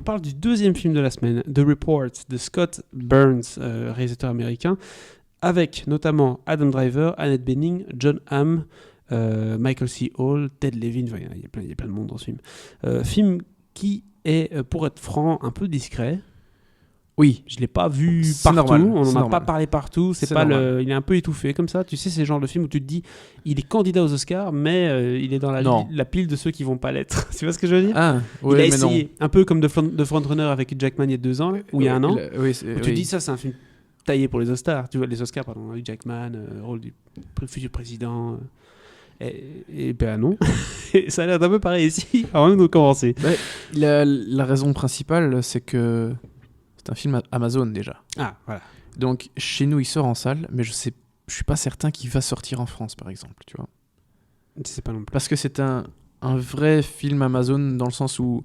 parle du deuxième film de la semaine, The Report, de Scott Burns, réalisateur américain, avec notamment Adam Driver, Annette Bening, John Hamm, Michael C. Hall, Ted Levine, enfin, il y a plein de monde dans ce film. Film qui est, pour être franc, un peu discret. Oui. Je ne l'ai pas vu C'est partout, normal, on c'est n'en a normal. pas parlé partout, C'est pas normal. il est un peu étouffé comme ça. Tu sais, c'est le genre de film où tu te dis, il est candidat aux Oscars, mais il est dans Non. la pile de ceux qui vont pas l'être. Tu vois ce que je veux dire? Ah, Il ouais, a mais essayé, un peu comme The Frontrunner avec Hugh Jackman il y a 2 ans, là, ou il y a un an. Oui, Où tu dis, ça c'est un film taillé pour les Oscars, tu vois, les Oscars, pardon, Hugh Jackman, rôle du futur président. Et ben non. Et ça a l'air d'un peu pareil ici, avant même de commencer. La raison principale, c'est que c'est un film Amazon déjà. Ah, voilà. Donc chez nous, il sort en salle, mais je suis pas certain qu'il va sortir en France, par exemple, tu vois. Je sais pas non plus. Parce que c'est un vrai film Amazon dans le sens où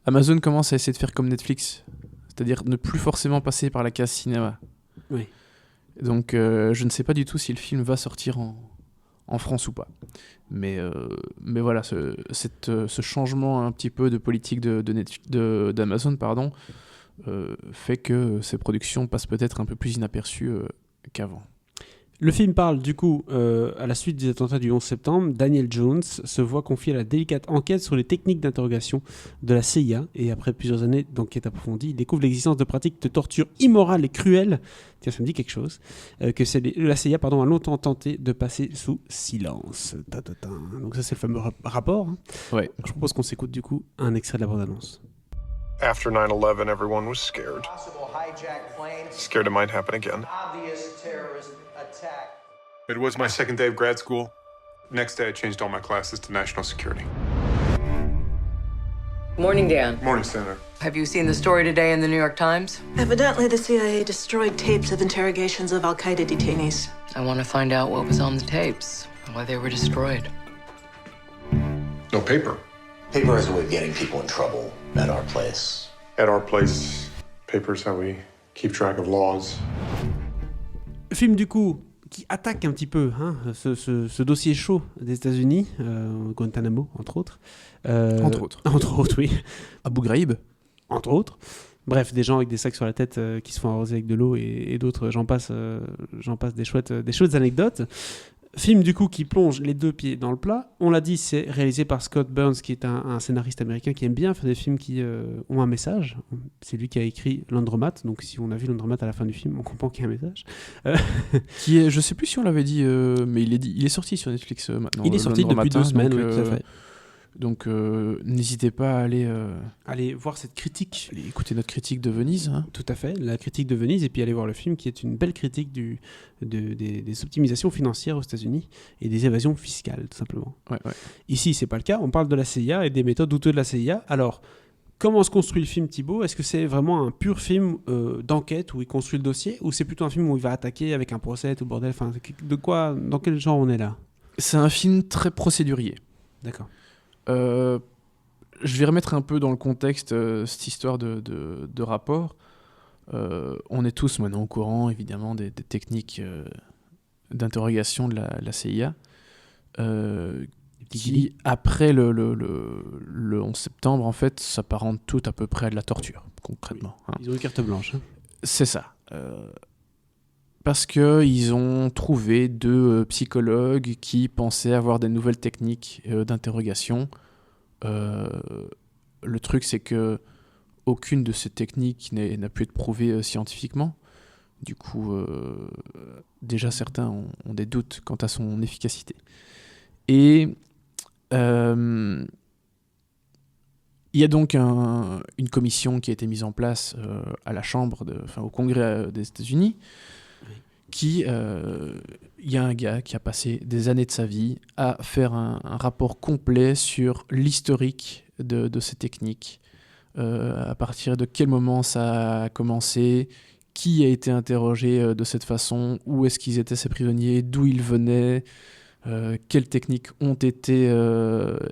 Amazon commence à essayer de faire comme Netflix, c'est-à-dire ne plus forcément passer par la case cinéma. Oui. Donc je ne sais pas du tout si le film va sortir en France ou pas. Mais voilà, ce changement un petit peu de politique d'Amazon, pardon, fait que ces productions passent peut-être un peu plus inaperçues qu'avant. Le film parle du coup, à la suite des attentats du 11 septembre, Daniel Jones se voit confier la délicate enquête sur les techniques d'interrogation de la CIA et après plusieurs années d'enquête approfondie, il découvre l'existence de pratiques de torture immorales et cruelles, tiens ça me dit quelque chose, que la CIA a longtemps tenté de passer sous silence. Donc ça c'est le fameux rapport. Hein. Ouais. Je propose qu'on s'écoute du coup un extrait de la bande-annonce. After 9/11, everyone was scared. Scared it might happen again. It was my second day of grad school. Next day, I changed all my classes to national security. Morning, Dan. Morning, Senator. Have you seen the story today in the New York Times? Evidently, the CIA destroyed tapes of interrogations of Al-Qaeda detainees. I want to find out what was on the tapes and why they were destroyed. No paper. Paper is a way of getting people in trouble at our place. At our place, paper's how we keep track of laws. Film du coup qui attaque un petit peu ce dossier chaud des États-Unis, Guantanamo entre autres. Entre autres. Entre autres, oui. Abu Ghraib. Entre autres. Bref, des gens avec des sacs sur la tête qui se font arroser avec de l'eau et d'autres, j'en passe des chouettes anecdotes. Film du coup qui plonge les deux pieds dans le plat. On l'a dit, c'est réalisé par Scott Burns, qui est un scénariste américain qui aime bien faire des films qui ont un message. C'est lui qui a écrit Laundromat, donc si on a vu Laundromat à la fin du film, on comprend qu'il y a un message. Qui est, je sais plus si on l'avait dit, mais il est sorti sur Netflix maintenant. Il est sorti depuis 2 semaines, oui, tout à fait. Donc n'hésitez pas à aller voir cette critique. Allez écouter notre critique de Venise. Hein. Tout à fait, la critique de Venise, et puis aller voir le film qui est une belle critique des optimisations financières aux États-Unis et des évasions fiscales, tout simplement. Ouais. Ici, c'est pas le cas, on parle de la CIA et des méthodes douteuses de la CIA. Alors, comment se construit le film, Thibaut ? Est-ce que c'est vraiment un pur film d'enquête où il construit le dossier, ou c'est plutôt un film où il va attaquer avec un procès ou bordel ? Enfin, dans quel genre on est là ? C'est un film très procédurier. D'accord. Je vais remettre un peu dans le contexte cette histoire de rapport. On est tous maintenant au courant, évidemment, des techniques d'interrogation de la CIA qui, après le 11 septembre, en fait, s'apparentent toutes à peu près à de la torture, concrètement. Oui. Ils ont une carte blanche. Hein. C'est ça. Parce qu'ils ont trouvé 2 psychologues qui pensaient avoir des nouvelles techniques d'interrogation. Le truc, c'est que aucune de ces techniques n'a pu être prouvée scientifiquement. Du coup, déjà certains ont des doutes quant à son efficacité. Et il y a donc une commission qui a été mise en place à la Chambre, au Congrès des États-Unis, qui, il y a un gars qui a passé des années de sa vie à faire un rapport complet sur l'historique de ces techniques, à partir de quel moment ça a commencé, qui a été interrogé de cette façon, où est-ce qu'ils étaient ces prisonniers, d'où ils venaient, quelles techniques ont été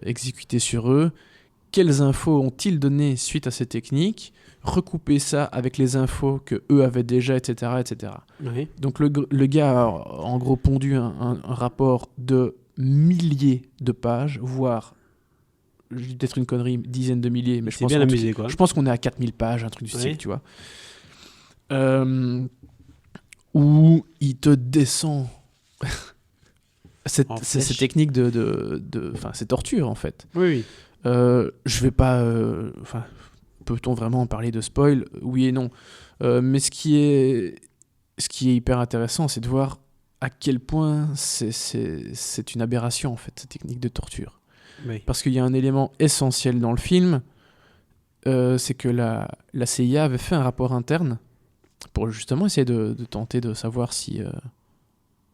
exécutées sur eux, quelles infos ont-ils donné suite à ces techniques, recouper ça avec les infos que eux avaient déjà, etc. etc. Oui. Donc le gars a en gros pondu un rapport de milliers de pages, voire je dis peut-être une connerie, dizaines de milliers, mais je C'est pense, bien en tout amusé, cas- quoi. je pense qu'on est à 4000 pages, un truc du style, Ouais. tu vois. Où il te descend En ces flèche. techniques enfin, ces tortures, en fait. Oui. Je vais pas... Enfin, peut-on vraiment parler de spoil ? Oui et non. Mais ce qui est hyper intéressant, c'est de voir à quel point c'est une aberration, en fait, cette technique de torture. Oui. Parce qu'il y a un élément essentiel dans le film, c'est que la CIA avait fait un rapport interne pour justement essayer de tenter de savoir si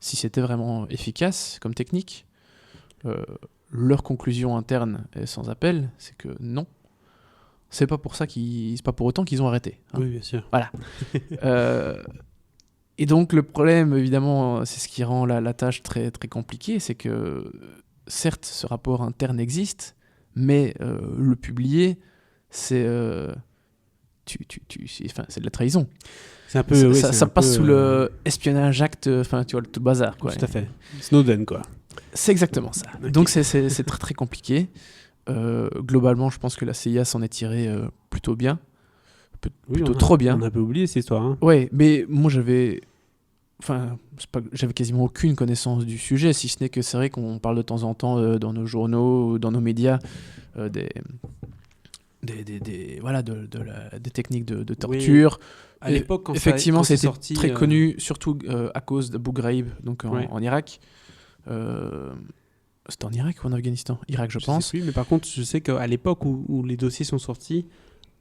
c'était vraiment efficace comme technique. Leur conclusion interne est sans appel, c'est que non. C'est pas pour autant qu'ils ont arrêté. Hein. Oui, bien sûr. Voilà. Et donc le problème, évidemment, c'est ce qui rend la tâche très, très compliquée, c'est que certes, ce rapport interne existe, mais le publier, c'est c'est de la trahison. C'est un peu. Ça passe sous le espionnage acte, enfin tu vois, le tout bazar. Quoi. Tout à fait. Snowden, quoi. C'est exactement ça. Ok. Donc c'est très très compliqué. Globalement, je pense que la CIA s'en est tirée plutôt bien. Plutôt trop bien. On a un peu oublié cette histoire. Hein. Ouais, mais moi j'avais quasiment aucune connaissance du sujet, si ce n'est que c'est vrai qu'on parle de temps en temps dans nos journaux ou dans nos médias des techniques de torture. À l'époque, quand effectivement, ça, quand c'était sorti, très connu, surtout à cause d'Abu Ghraib, donc en Irak. C'était en Irak ou en Afghanistan ? Irak, je pense. sais plus, mais par contre, je sais qu'à l'époque où les dossiers sont sortis,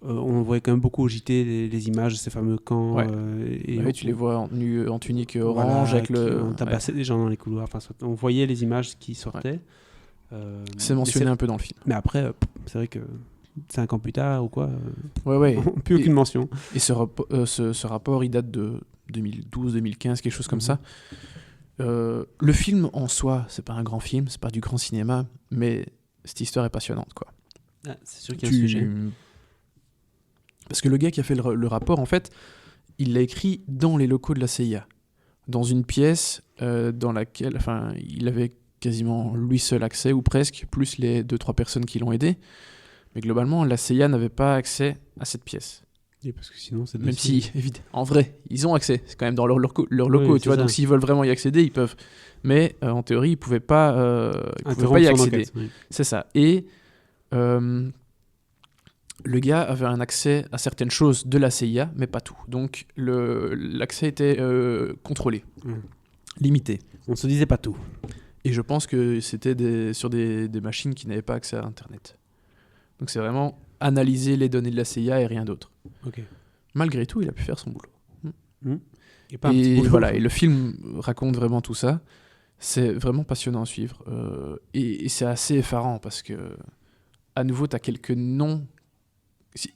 on voyait quand même beaucoup au JT les images de ces fameux camps. Ouais. Et Tu les vois en tunique voilà, orange avec on tabassait des gens dans les couloirs. Enfin, on voyait les images qui sortaient. C'est mentionné un peu dans le film. Mais après, c'est vrai que 5 ans plus tard ou quoi, Ouais. plus aucune mention. Et ce rapport, il date de 2012-2015, quelque chose comme ça. Le film en soi, c'est pas un grand film, c'est pas du grand cinéma, mais cette histoire est passionnante, quoi. Ah, c'est sûr qu'il y a un sujet. Parce que le gars qui a fait le rapport, en fait, il l'a écrit dans les locaux de la CIA, dans une pièce dans laquelle, enfin, il avait quasiment lui seul accès, ou presque, plus les 2-3 personnes qui l'ont aidé. Mais globalement, la CIA n'avait pas accès à cette pièce. Et parce que sinon, c'est Même si, évidemment, en vrai, ils ont accès. C'est quand même dans leurs locaux, Oui, tu vois. ça. Donc, s'ils veulent vraiment y accéder, ils peuvent. Mais en théorie, ils ne pouvaient pas y accéder. Oui. C'est ça. Et le gars avait un accès à certaines choses de la CIA, mais pas tout. Donc, l'accès était contrôlé, limité. On ne se disait pas tout. Et je pense que c'était sur des machines qui n'avaient pas accès à Internet. Donc, c'est vraiment analyser les données de la CIA et rien d'autre. Ok. Malgré tout, il a pu faire son boulot. Et pas un petit boulot. Voilà, et le film raconte vraiment tout ça. C'est vraiment passionnant à suivre. Et c'est assez effarant parce que, à nouveau, tu as quelques noms.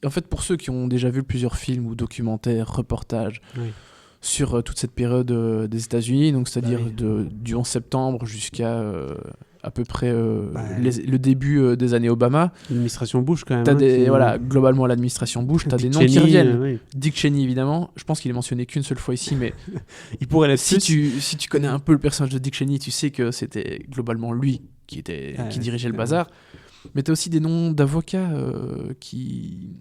En fait, pour ceux qui ont déjà vu plusieurs films ou documentaires, reportages sur toute cette période des États-Unis, donc c'est-à-dire du 11 septembre jusqu'à à peu près le début des années Obama. L'administration Bush, quand même. Voilà, globalement, l'administration Bush, tu as des noms qui reviennent. Dick Cheney, évidemment. Je pense qu'il est mentionné qu'une seule fois ici, mais il pourrait l'être si tu connais un peu le personnage de Dick Cheney, tu sais que c'était globalement lui qui dirigeait le bazar. Mais tu as aussi des noms d'avocats qui...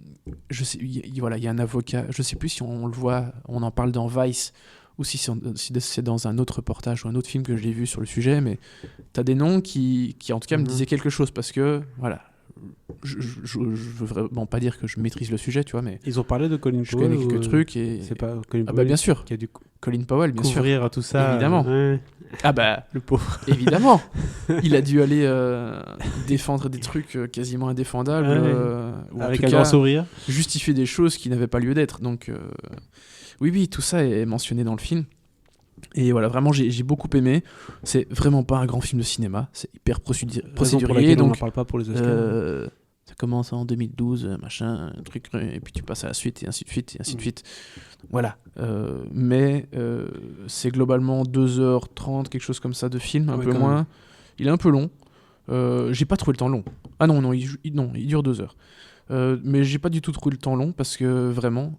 Je sais, il y a un avocat, je sais plus si on le voit, on en parle dans Vice, ou si c'est dans un autre reportage ou un autre film que j'ai vu sur le sujet, mais tu as des noms qui en tout cas me disaient quelque chose, parce que, voilà, je veux vraiment pas dire que je maîtrise le sujet, tu vois, mais... Ils ont parlé de Colin Powell. Je connais quelques trucs et... C'est pas Colin Powell. Ah bah bien sûr. Qui a dû Colin Powell, bien sûr. couvrir tout ça. Évidemment. Ah bah... Le pauvre. Évidemment. Il a dû aller défendre des trucs quasiment indéfendables. Ou avec en tout un cas, grand sourire. justifier des choses qui n'avaient pas lieu d'être. Donc, oui, tout ça est mentionné dans le film. Et voilà, vraiment, j'ai beaucoup aimé. C'est vraiment pas un grand film de cinéma. C'est hyper procédurier. Donc, on donc, n'en parle pas pour les Oscars. ça commence en 2012, machin, un truc, et puis tu passes à la suite, et ainsi de suite, et ainsi de suite. Voilà. Mais c'est globalement 2h30, quelque chose comme ça de film, un peu moins. Même. Il est un peu long. J'ai pas trouvé le temps long. Ah non, il dure 2 heures. Mais j'ai pas du tout trouvé le temps long parce que vraiment,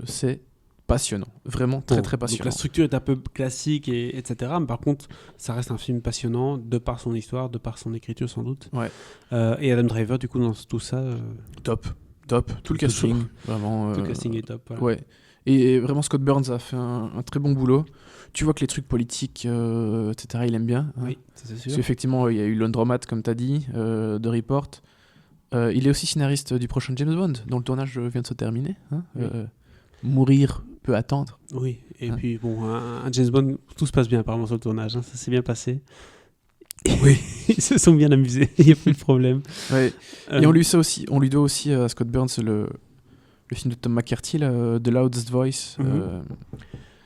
c'est passionnant. Vraiment très Bon, très donc passionnant. la structure est un peu classique, etc. Mais par contre, ça reste un film passionnant de par son histoire, de par son écriture sans doute. Ouais. Et Adam Driver, du coup, dans tout ça, Top. Tout le Toujours. casting. Vraiment. tout le casting est top. Voilà. Ouais. Et vraiment, Scott Burns a fait un très bon boulot. Tu vois que les trucs politiques, etc., il aime bien. Hein. Oui, ça, c'est Parce sûr. qu'effectivement, il y a eu Laundromat, comme tu as dit, The Report. Il est aussi scénariste du prochain James Bond, dont le tournage vient de se terminer. Hein. Oui. Mourir peut attendre. Oui, et Hein. puis bon, un James Bond, tout se passe bien apparemment sur le tournage, hein, ça s'est bien passé. Oui. Ils se sont bien amusés, il n'y a plus de problème. Ouais. Et on lui doit aussi à Scott Burns le film de Tom McCarthy, là, The Loudest Voice,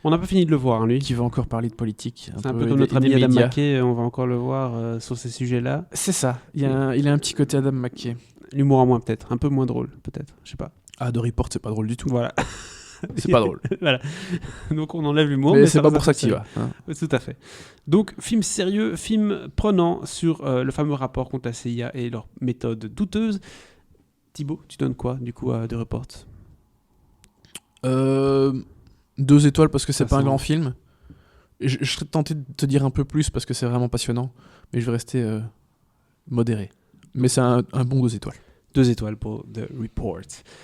On n'a pas fini de le voir, hein, lui. qui va encore parler de politique. C'est un peu et comme des- notre et des ami Adam médias. McKay, on va encore le voir sur ces sujets-là. C'est ça. Il a un petit côté Adam McKay. L'humour en moins peut-être, un peu moins drôle peut-être, je sais pas. Ah, The Report, c'est pas drôle du tout. Voilà. C'est pas drôle. Voilà. Donc on enlève l'humour. mais c'est ça pas reste pour ça un peu qu'il va. hein. Tout à fait. Donc, film sérieux, film prenant sur le fameux rapport contre la CIA et leurs méthodes douteuses. Thibaut, tu donnes quoi, du coup, à The Report ? 2 étoiles parce que c'est Ça pas un sent- grand film. Je serais tenté de te dire un peu plus parce que c'est vraiment passionnant, mais je vais rester modéré. Mais c'est un bon 2 étoiles. 2 étoiles pour The Report.